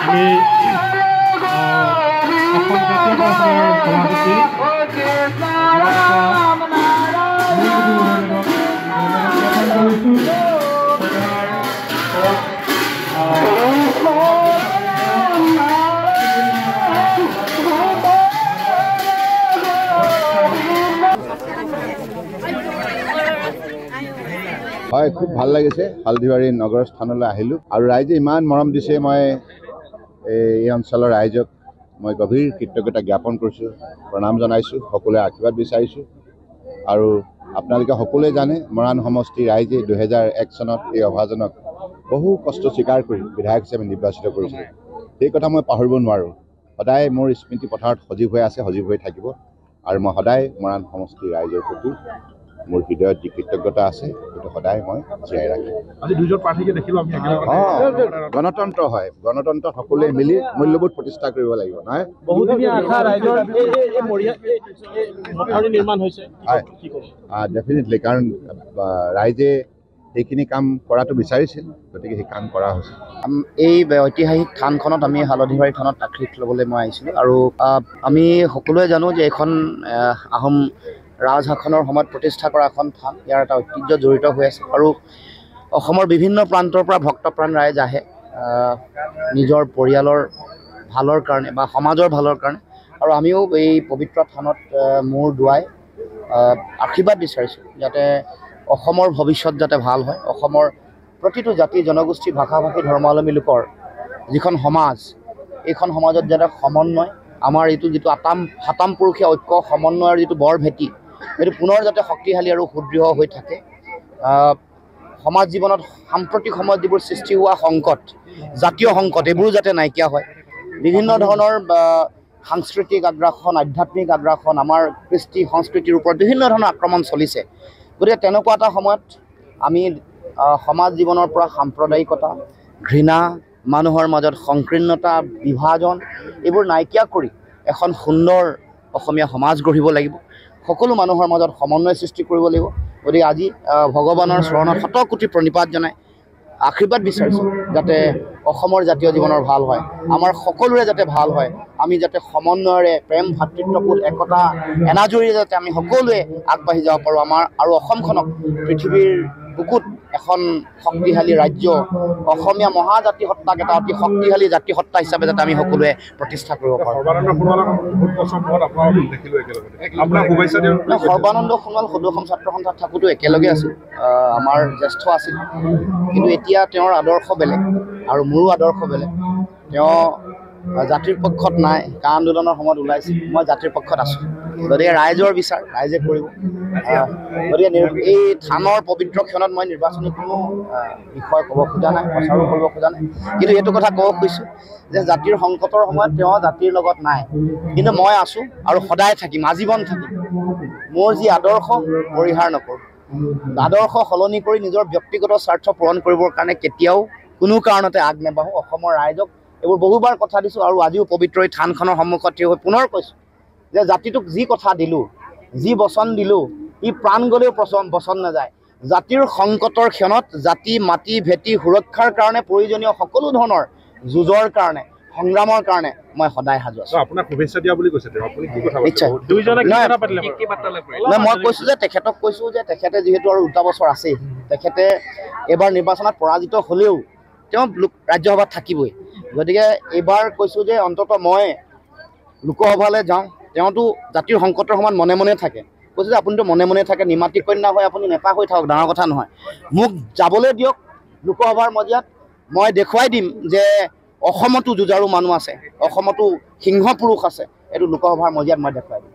হয়, খুব ভাল লাগিছে। হালধিবাৰী নগৰ স্থানলৈ আহিলোঁ আৰু ৰাইজে ইমান মৰম দিছে। মই এই অঞ্চলৰ ৰাইজক মই গভীৰ কৃতজ্ঞতা জ্ঞাপন কৰিছোঁ, প্ৰণাম জনাইছোঁ, সকলোৱে আশীৰ্বাদ বিচাৰিছোঁ। আৰু আপোনালোকে সকলোৱে জানে মৰাণ সমষ্টিৰ ৰাইজে 2001 চনত এই অভাজনক বহু কষ্ট স্বীকাৰ কৰি বিধায়ক হিচাপে নিৰ্বাচিত কৰিছিল। সেই কথা মই পাহৰিব নোৱাৰোঁ। সদায় মোৰ স্মৃতি পথাৰত সজীৱ হৈ আছে, সজীৱ হৈ থাকিব। আৰু মই সদায় মৰাণ সমষ্টিৰ ৰাইজৰ প্ৰতি মোৰ হৃদয়ত যি কৃতজ্ঞতা আছে সেইটো সদায় মই জীয়াই ৰাখিম। গণতন্ত্ৰ হয়, গণতন্ত্ৰত সকলোৱে মিলি মূল্যবোধ প্ৰতিষ্ঠা কৰিব লাগিব, নহয়? ডেফিনেটলি, কাৰণ ৰাইজে সেইখিনি কাম কৰাটো বিচাৰিছিল, গতিকে সেই কাম কৰা হৈছে। এই ঐতিহাসিক থানখনত আমি হালধিবাৰী থানত আশ্ৰয় ল'বলৈ মই আহিছিলোঁ। আৰু আমি সকলোৱে জানো যে এইখন আহোম ৰাজশাসনৰ সময়ত প্ৰতিষ্ঠা কৰা এখন থান। ইয়াৰ এটা ঐতিহ্য জড়িত হৈ আছে আৰু অসমৰ বিভিন্ন প্ৰান্তৰ পৰা ভক্তপ্ৰাণ ৰাইজ আহে নিজৰ পৰিয়ালৰ ভালৰ কাৰণে বা সমাজৰ ভালৰ কাৰণে। আৰু আমিও এই পবিত্ৰ থানত মূৰ দোৱাই আশীৰ্বাদ বিচাৰিছোঁ যাতে অসমৰ ভৱিষ্যত যাতে ভাল হয়। অসমৰ প্ৰতিটো জাতি জনগোষ্ঠী ভাষা ভাষী ধৰ্মাৱলম্বী লোকৰ যিখন সমাজ, এইখন সমাজত যাতে সমন্বয়, আমাৰ এইটো যিটো সাতাম পুৰুষীয়া ঐক্য সমন্বয়ৰ যিটো বৰ ভেটি, সেইটো পুনৰ যাতে শক্তিশালী আৰু সুদৃঢ় হৈ থাকে। সমাজ জীৱনত সাম্প্ৰতিক সময়ত যিবোৰ সৃষ্টি হোৱা সংকট, জাতীয় সংকট, এইবোৰো যাতে নাইকিয়া হয়। বিভিন্ন ধৰণৰ সাংস্কৃতিক আগ্ৰাসন, আধ্যাত্মিক আগ্ৰাসন, আমাৰ কৃষ্টি সংস্কৃতিৰ ওপৰত বিভিন্ন ধৰণৰ আক্ৰমণ চলিছে। গতিকে তেনেকুৱা এটা সময়ত আমি সমাজ জীৱনৰ পৰা সাম্প্ৰদায়িকতা, ঘৃণা, মানুহৰ মাজত সংকীৰ্ণতা, বিভাজন, এইবোৰ নাইকিয়া কৰি এখন সুন্দৰ অসমীয়া সমাজ গঢ়িব লাগিব। সকলো মানুহৰ মাজত সমন্বয় সৃষ্টি কৰিব লাগিব। গতিকে আজি ভগৱানৰ চৰণত শতকোটি প্ৰণিপাত জনাই আশীৰ্বাদ বিচাৰিছোঁ যাতে অসমৰ জাতীয় জীৱনৰ ভাল হয়, আমাৰ সকলোৰে যাতে ভাল হয়। আমি যাতে সমন্বয়ৰে প্ৰেম, ভাতৃত্ববোধ, একতা, এনাজৰীৰে যাতে আমি সকলোৱে আগবাঢ়ি যাব পাৰোঁ। আমাৰ আৰু অসমখনক পৃথিৱীৰ বুকুত এখন শক্তিশালী ৰাজ্য, অসমীয়া মহাজাতি সত্তাক এটা অতি শক্তিশালী জাতি সত্তা হিচাপে যাতে আমি সকলোৱে প্ৰতিষ্ঠা কৰিব পাৰোঁ। সৰ্বানন্দ সোণোৱাল সদৌ অসম ছাত্ৰ সন্থাত থাকোঁতো একেলগে আছোঁ, আমাৰ জ্যেষ্ঠ আছিল। কিন্তু এতিয়া তেওঁৰ আদৰ্শ বেলেগ আৰু মোৰো আদৰ্শ বেলেগ। তেওঁ জাতিৰ পক্ষত নাই, কা আন্দোলনৰ সময়ত ওলাইছিল, মই জাতিৰ পক্ষত আছোঁ। গতিকে ৰাইজৰ বিচাৰ ৰাইজে কৰিব। গতিকে এই থানৰ পবিত্ৰ ক্ষণত মই নিৰ্বাচনী কোনো বিষয় ক'ব খোজা নাই, প্ৰচাৰো কৰিব খোজা নাই। কিন্তু এইটো কথা ক'ব খুজিছোঁ যে জাতিৰ সংকটৰ সময়ত তেওঁ জাতিৰ লগত নাই, কিন্তু মই আছোঁ আৰু সদায় থাকিম, আজীৱন থাকিম। মোৰ যি আদৰ্শ পৰিহাৰ নকৰোঁ। আদৰ্শ সলনি কৰি নিজৰ ব্যক্তিগত স্বাৰ্থ পূৰণ কৰিবৰ কাৰণে কেতিয়াও কোনো কাৰণতে আগ নেবাঢ়োঁ। অসমৰ ৰাইজক এইবোৰ বহুবাৰ কথা দিছোঁ আৰু আজিও পবিত্ৰ এই থানখনৰ সন্মুখত থিয় হৈ পুনৰ কৈছোঁ যে জাতিটোক যি কথা দিলোঁ, যি বচন দিলোঁ, ই প্ৰাণ গ'লেও বচন নাযায়। জাতিৰ সংকটৰ ক্ষণত জাতি, মাটি, ভেটি সুৰক্ষাৰ কাৰণে প্ৰয়োজনীয় সকলো ধৰণৰ যুঁজৰ কাৰণে, সংগ্ৰামৰ কাৰণে মই সদায় সাজু আছোঁ। আপোনাক শুভেচ্ছা দিয়া বুলি কৈছে, আপুনি কি কথা নিশ্চয় মই কৈছোঁ যে তেখেতক কৈছোঁ যে তেখেতে যিহেতু আৰু 2টা বছৰ আছেই, তেখেতে এইবাৰ নিৰ্বাচনত পৰাজিত হ'লেও তেওঁ ৰাজ্যসভাত থাকিবই। গতিকে এইবাৰ কৈছোঁ যে অন্ততঃ মই লোকসভালৈ যাওঁ, তেওঁতো জাতিৰ সংকটৰ সময়ত মনে মনে থাকে। কৈছোঁ যে আপুনিতো মনে মনে থাকে, নিমাতী কন্যা হৈ আপুনি নেতা হৈ থাকক, ডাঙৰ কথা নহয়। মোক যাবলৈ দিয়ক লোকসভাৰ মজিয়াত, মই দেখুৱাই দিম যে অসমতো যুঁজাৰু মানুহ আছে, অসমতো সিংহ পুৰুষ আছে। এইটো লোকসভাৰ মজিয়াত মই দেখুৱাই দিম।